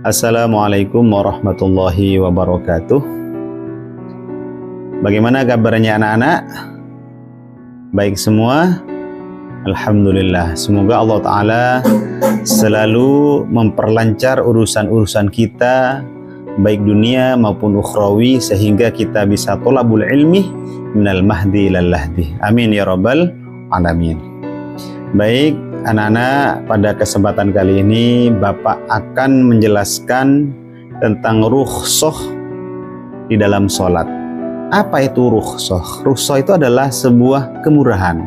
Assalamualaikum warahmatullahi wabarakatuh. Bagaimana kabarnya anak-anak? Baik semua? Alhamdulillah. Semoga Allah Ta'ala selalu memperlancar urusan-urusan kita, baik dunia maupun ukhrawi, sehingga kita bisa tolabul ilmi minal mahdi ilal lahdi. Amin ya rabbal alamin. Baik anak-anak, pada kesempatan kali ini Bapak akan menjelaskan tentang rukhsah di dalam sholat. Apa itu rukhsah? Rukhsah itu adalah sebuah kemurahan.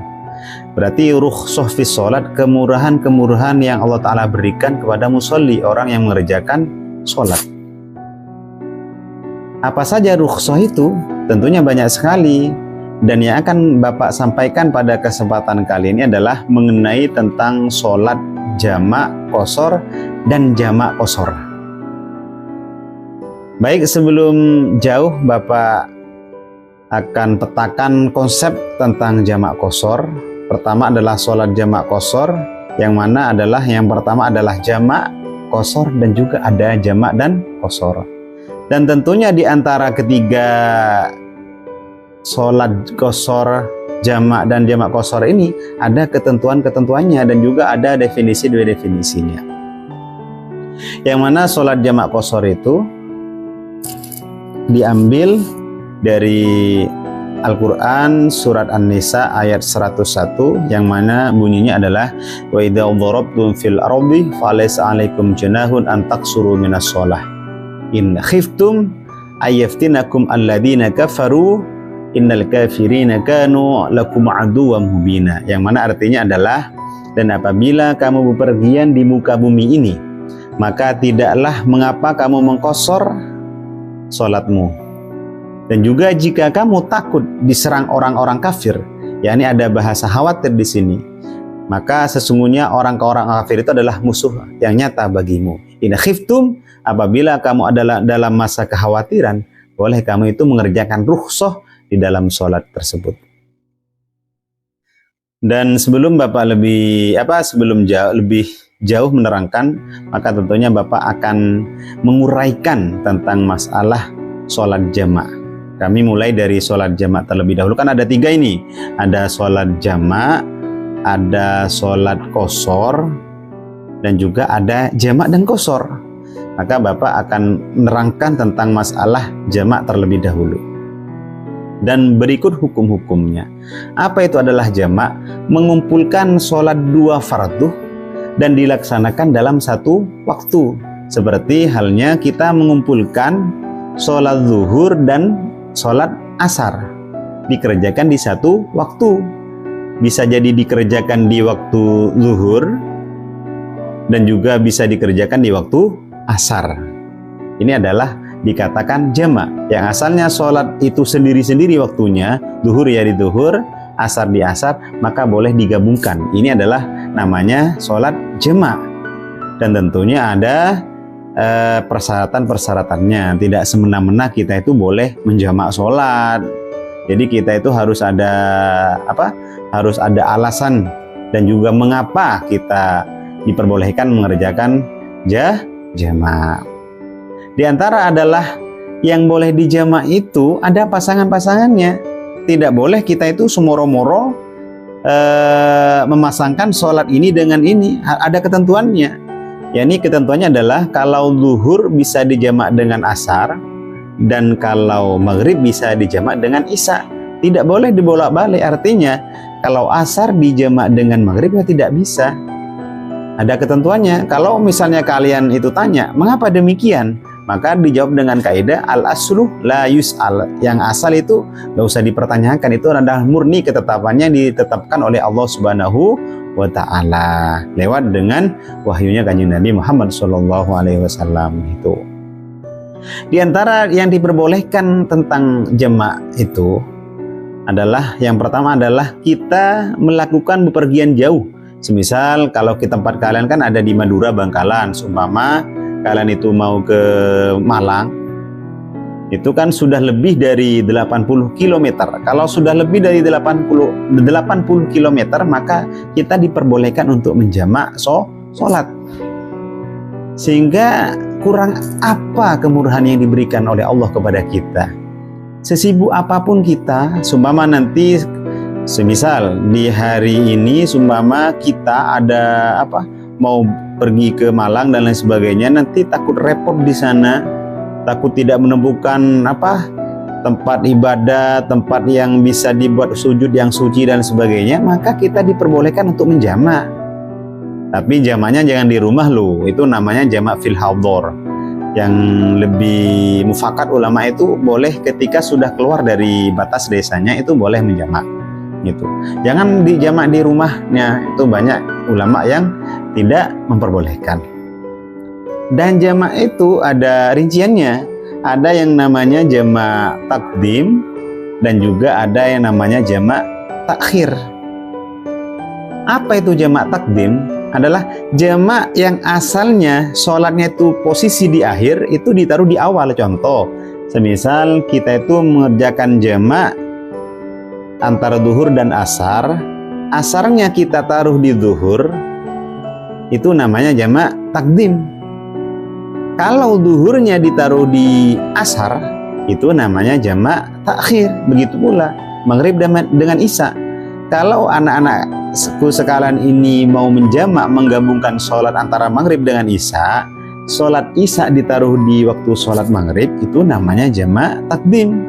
Berarti rukhsah fi sholat, kemurahan-kemurahan yang Allah Ta'ala berikan kepada musolli, orang yang mengerjakan sholat. Apa saja rukhsah itu? Tentunya banyak sekali. Dan yang akan Bapak sampaikan pada kesempatan kali ini adalah mengenai tentang sholat jamak qashar dan jamak qashar. Baik, sebelum jauh Bapak akan petakan konsep tentang jamak qashar. Pertama adalah sholat jamak qashar, yang mana adalah yang pertama adalah jamak qashar dan juga ada jamak dan qashar. Dan tentunya di antara ketiga sholat qashar, jamak dan jamak qashar ini ada ketentuan-ketentuannya dan juga ada definisinya. Yang mana sholat jamak qashar itu diambil dari Al-Quran surat An-Nisa ayat 101, yang mana bunyinya adalah wa idza dharabtum fil ardi falaysa 'alaikum junahun an taqsuru minas shalah in khiftum ayaftinakum alladziina kafaru innal kafirina kanu lakum aduwwan mubina. Yang mana artinya adalah, dan apabila kamu bepergian di muka bumi ini, maka tidaklah mengapa kamu mengqashar salatmu. Dan juga jika kamu takut diserang orang-orang kafir, yakni ada bahasa khawatir di sini, maka sesungguhnya orang-orang kafir itu adalah musuh yang nyata bagimu. In khiftum, apabila kamu adalah dalam masa kekhawatiran, boleh kamu itu mengerjakan rukhsah di dalam sholat tersebut. Dan sebelum Bapak lebih jauh menerangkan, maka tentunya Bapak akan menguraikan tentang masalah sholat jamak. Kami mulai dari sholat jamak terlebih dahulu. Kan ada tiga ini, ada sholat jamak, ada sholat qashar, dan juga ada jamak dan qashar. Maka Bapak akan menerangkan tentang masalah jamak terlebih dahulu. Dan berikut hukum-hukumnya. Apa itu adalah jamak? Mengumpulkan sholat dua fardu dan dilaksanakan dalam satu waktu. Seperti halnya kita mengumpulkan sholat zuhur dan sholat asar, dikerjakan di satu waktu. Bisa jadi dikerjakan di waktu zuhur dan juga bisa dikerjakan di waktu asar. Ini adalah dikatakan jamak. Yang asalnya sholat itu sendiri-sendiri waktunya, zuhur ya di zuhur, asar di asar, maka boleh digabungkan. Ini adalah namanya sholat jamak. Dan tentunya ada persyaratan-persyaratannya. Tidak semena-mena kita itu boleh menjamak sholat. Jadi kita itu harus ada harus ada alasan dan juga mengapa kita diperbolehkan mengerjakan jamak. Di antara adalah yang boleh dijamak itu ada pasangan-pasangannya. Tidak boleh kita itu semoro-moro memasangkan sholat ini dengan ini. Ada ketentuannya. Yakni ketentuannya adalah kalau zuhur bisa dijamak dengan asar, dan kalau maghrib bisa dijamak dengan isya. Tidak boleh dibolak-balik. Artinya kalau asar dijamak dengan maghrib ya tidak bisa. Ada ketentuannya. Kalau misalnya kalian itu tanya, mengapa demikian? Maka dijawab dengan kaidah al-aslu la yus'al. Yang asal itu gak usah dipertanyakan. Itu adalah murni ketetapannya ditetapkan oleh Allah Subhanahu wa Ta'ala lewat dengan wahyunya Kanjeng Nabi Muhammad SAW. Itu di antara yang diperbolehkan tentang jamak itu adalah, yang pertama adalah kita melakukan bepergian jauh. Semisal kalau ke tempat kalian kan ada di Madura, Bangkalan, seumpama kalian itu mau ke Malang, itu kan sudah lebih dari 80 km. Kalau sudah lebih dari 80 km, maka kita diperbolehkan untuk menjamak sholat. Sehingga kurang apa kemurahan yang diberikan oleh Allah kepada kita. Sesibuk apapun kita, sumpama nanti semisal di hari ini sumpama kita ada mau pergi ke Malang dan lain sebagainya, nanti takut repot di sana, takut tidak menemukan tempat ibadah, tempat yang bisa dibuat sujud yang suci dan sebagainya, maka kita diperbolehkan untuk menjamak. Tapi jamaknya jangan di rumah loh, itu namanya jamak fil hadhar. Yang lebih mufakat ulama itu boleh ketika sudah keluar dari batas desanya, itu boleh menjamak gitu. Jangan dijamak di rumahnya, itu banyak ulama yang tidak memperbolehkan. Dan jamak itu ada rinciannya, ada yang namanya jamak takdim dan juga ada yang namanya jamak takhir. Apa itu jamak takdim? Adalah jamak yang asalnya sholatnya itu posisi di akhir, itu ditaruh di awal. Contoh, semisal kita itu mengerjakan jamak antara duhur dan asar, asarnya kita taruh di duhur, itu namanya jamak takdim. Kalau duhurnya ditaruh di asar, itu namanya jamak takhir. Begitu pula maghrib dengan isya. Kalau anak-anakku sekalian ini mau menjamak, menggabungkan sholat antara maghrib dengan isya, sholat isya ditaruh di waktu sholat maghrib, itu namanya jamak takdim.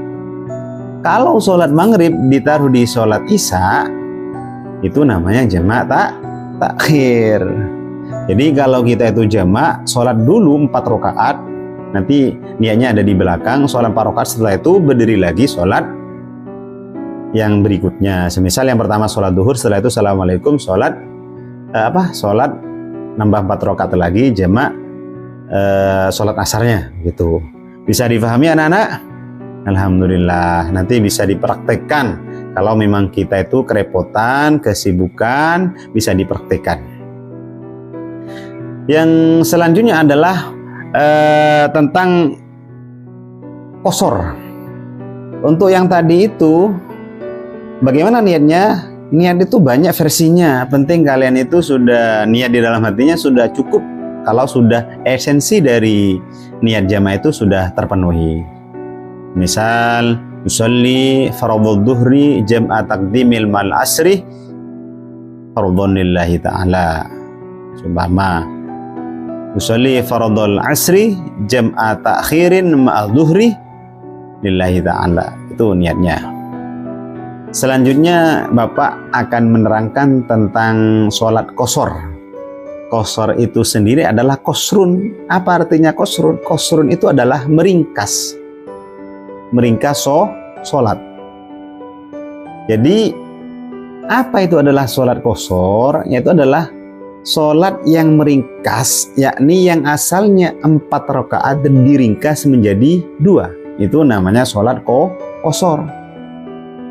Kalau sholat maghrib ditaruh di sholat isya, itu namanya jamak takhir. Jadi kalau kita itu jamak, sholat dulu 4 rakaat, nanti niatnya ada di belakang, sholat 4 rakaat, setelah itu berdiri lagi sholat yang berikutnya. Semisal yang pertama sholat duhur, setelah itu assalamualaikum, sholat nambah 4 rakaat lagi jamak sholat asarnya gitu. Bisa difahami anak-anak? Alhamdulillah, nanti bisa dipraktekkan. Kalau memang kita itu kerepotan, kesibukan, bisa dipraktekkan. Yang selanjutnya adalah tentang qashar. Untuk yang tadi itu, bagaimana niatnya? Niat itu banyak versinya. Penting kalian itu sudah niat di dalam hatinya sudah cukup. Kalau sudah esensi dari niat jamaah itu sudah terpenuhi. Misal, usolli fardhu dhuhri jam'a taqdimil mal asri fardhun lillahi ta'ala. Sumpama, usolli fardhul asri jam'a ta'khirin ma'al dhuhri lillahi ta'ala. Itu niatnya. Selanjutnya Bapak akan menerangkan tentang sholat qashar. Qashar itu sendiri adalah qasrun. Apa artinya qasrun? Qasrun itu adalah meringkas sholat. Jadi apa itu adalah sholat qashar? Yaitu adalah sholat yang meringkas, yakni yang asalnya 4 rakaat dan diringkas menjadi 2. Itu namanya sholat qashar.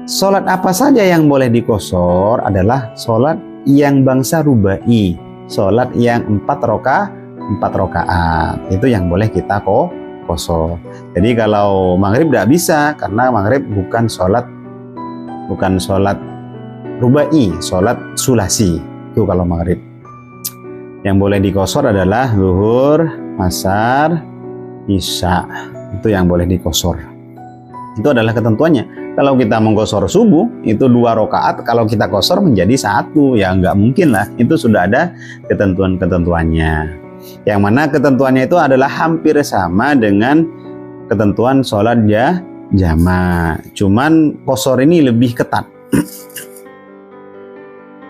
Sholat apa saja yang boleh diqashar adalah sholat yang bangsa rubai, sholat yang 4 rakaat. Itu yang boleh kita qashar. Jadi kalau maghrib tidak bisa, karena maghrib bukan sholat rubai, sholat sulasi. Itu kalau maghrib. Yang boleh diqashar adalah zuhur, asar, isya. Itu yang boleh diqashar. Itu adalah ketentuannya. Kalau kita mengqashar subuh itu 2 rakaat, kalau kita qashar menjadi 1, ya nggak mungkin lah. Itu sudah ada ketentuannya. Yang mana ketentuannya itu adalah hampir sama dengan ketentuan sholat jamaah. Cuman qashar ini lebih ketat.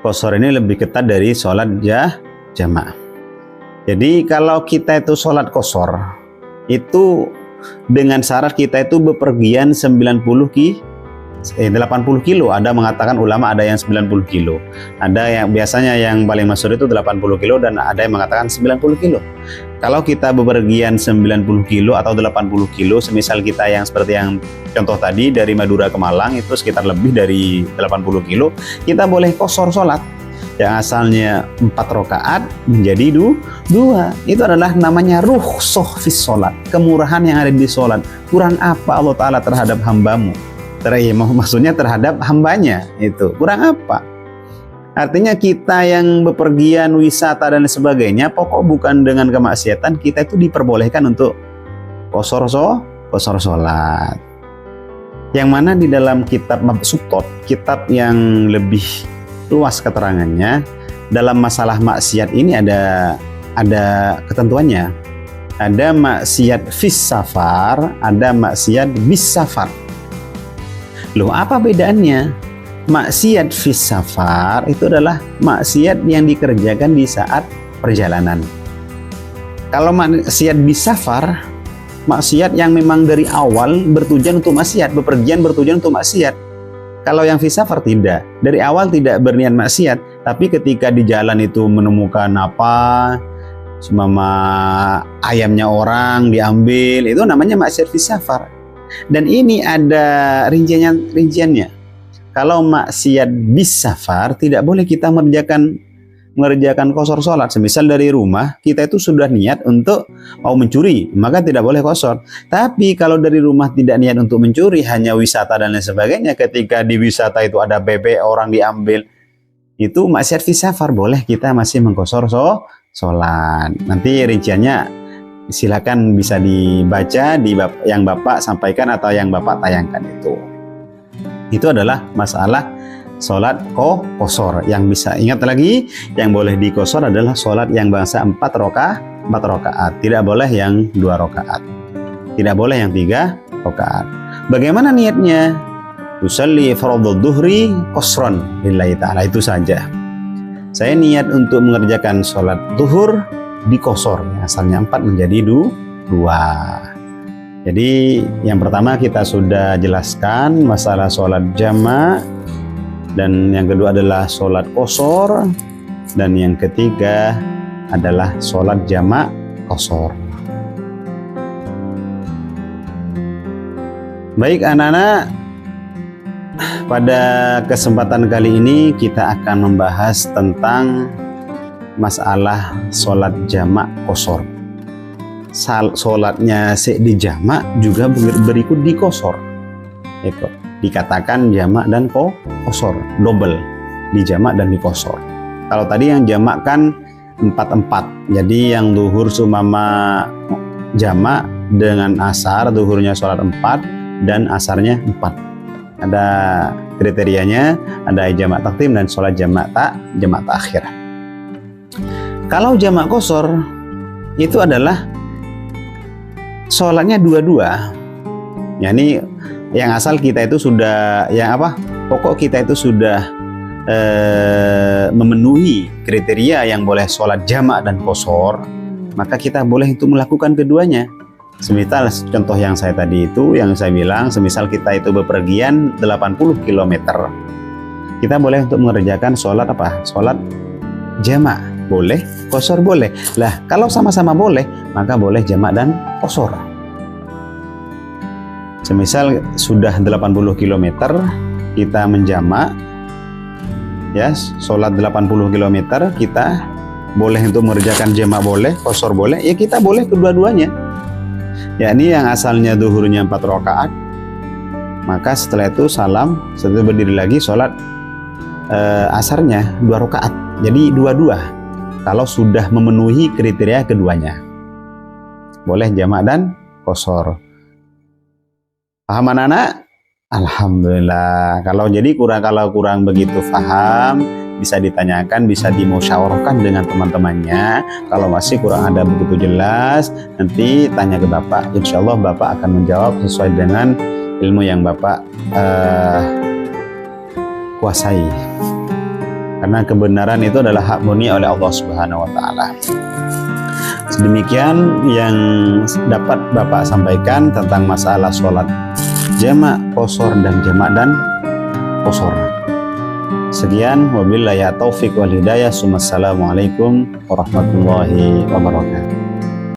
Qashar ini lebih ketat dari sholat jamaah. Jadi kalau kita itu sholat qashar itu dengan syarat kita itu bepergian 80 kilo. Ada mengatakan ulama ada yang 90 kilo. Ada yang biasanya yang paling masyhur itu 80 kilo dan ada yang mengatakan 90 kilo. Kalau kita bepergian 90 kilo atau 80 kilo, semisal kita yang seperti yang contoh tadi dari Madura ke Malang itu sekitar lebih dari 80 kilo, kita boleh qashar sholat. Yang asalnya 4 rakaat menjadi 2. Itu adalah namanya rukhsah fis sholat. Kemurahan yang ada di sholat. Kurang apa Allah Ta'ala terhadap hambamu? Maksudnya terhadap hambanya itu kurang apa? Artinya kita yang bepergian, wisata dan sebagainya, pokok bukan dengan kemaksiatan, kita itu diperbolehkan untuk kosor sholat. Yang mana di dalam kitab Mabsutot, kitab yang lebih luas keterangannya, dalam masalah maksiat ini ada ketentuannya. Ada maksiat fis safar, ada maksiat bis safar. Loh, apa bedaannya? Maksiat fis safar itu adalah maksiat yang dikerjakan di saat perjalanan. Kalau maksiat bis safar, maksiat yang memang dari awal bertujuan untuk maksiat, bepergian bertujuan untuk maksiat. Kalau yang fis safar tidak, dari awal tidak berniat maksiat, tapi ketika di jalan itu menemukan apa, semama ayamnya orang diambil, itu namanya maksiat fis safar. Dan ini ada rinciannya. Kalau maksiat bis safar, tidak boleh kita mengerjakan kosor sholat. Semisal dari rumah, kita itu sudah niat untuk mau mencuri, maka tidak boleh kosor. Tapi kalau dari rumah tidak niat untuk mencuri, hanya wisata dan lain sebagainya, ketika di wisata itu ada bebek, orang diambil, itu maksiat fis safar, boleh kita masih mengkosor sholat. Nanti rinciannya silakan bisa dibaca di yang Bapak sampaikan atau yang Bapak tayangkan itu. Itu adalah masalah sholat kosor. Yang bisa ingat lagi, yang boleh dikosor adalah sholat yang bangsa 4 rakaat. Tidak boleh yang 2 rakaat. Tidak boleh yang 3 rakaat. Bagaimana niatnya? Usalli fardhu dhuhri qasran lillahi ta'ala, itu saja. Saya niat untuk mengerjakan sholat zuhur dikosor. Asalnya 4 menjadi 2. Jadi yang pertama kita sudah jelaskan masalah sholat jamak, dan yang kedua adalah sholat kosor, dan yang ketiga adalah sholat jamak kosor. Baik anak-anak, pada kesempatan kali ini kita akan membahas tentang masalah sholat jamak kosor. Sholatnya di jamak juga berikut dikosor. Itu dikatakan jamak dan kosor, double, di jamak dan dikosor. Kalau tadi yang jamak kan 4-4, jadi yang zuhur sumama jamak dengan asar, zuhurnya sholat 4 dan asarnya 4. Ada kriterianya, ada jamak takdim dan sholat jamak takhir. Kalau jamak kosor itu adalah sholatnya 2-2. Yani yang asal kita itu sudah, pokok kita itu sudah memenuhi kriteria yang boleh sholat jamak dan kosor, maka kita boleh itu melakukan keduanya. Semisal contoh yang saya tadi itu, yang saya bilang, semisal kita itu bepergian 80 km, kita boleh untuk mengerjakan sholat sholat jamak, boleh, kosor boleh. Lah, kalau sama-sama boleh, maka boleh jamak dan kosor. Semisal sudah 80 km, kita menjamak, ya, sholat 80 km, kita boleh untuk mengerjakan jamak boleh, kosor boleh, ya kita boleh kedua-duanya. Ya, ini yang asalnya zuhurnya 4 rakaat, maka setelah itu salam, setelah itu berdiri lagi sholat asarnya 2 rakaat. Jadi 2-2 kalau sudah memenuhi kriteria keduanya. Boleh jamak dan kosor. Paham anak-anak? Alhamdulillah. Kalau kurang begitu paham, bisa ditanyakan, bisa dimusyawarahkan dengan teman-temannya. Kalau masih kurang ada begitu jelas, nanti tanya ke Bapak. Insya Allah Bapak akan menjawab sesuai dengan ilmu yang Bapak kuasai. Karena kebenaran itu adalah hak murni oleh Allah Subhanahu wa Ta'ala. Sedemikian yang dapat Bapak sampaikan tentang masalah sholat jamak kosor dan jamak dan kosor. Sekian, wabillahi taufiq wal hidayah. Assalamualaikum warahmatullahi wabarakatuh.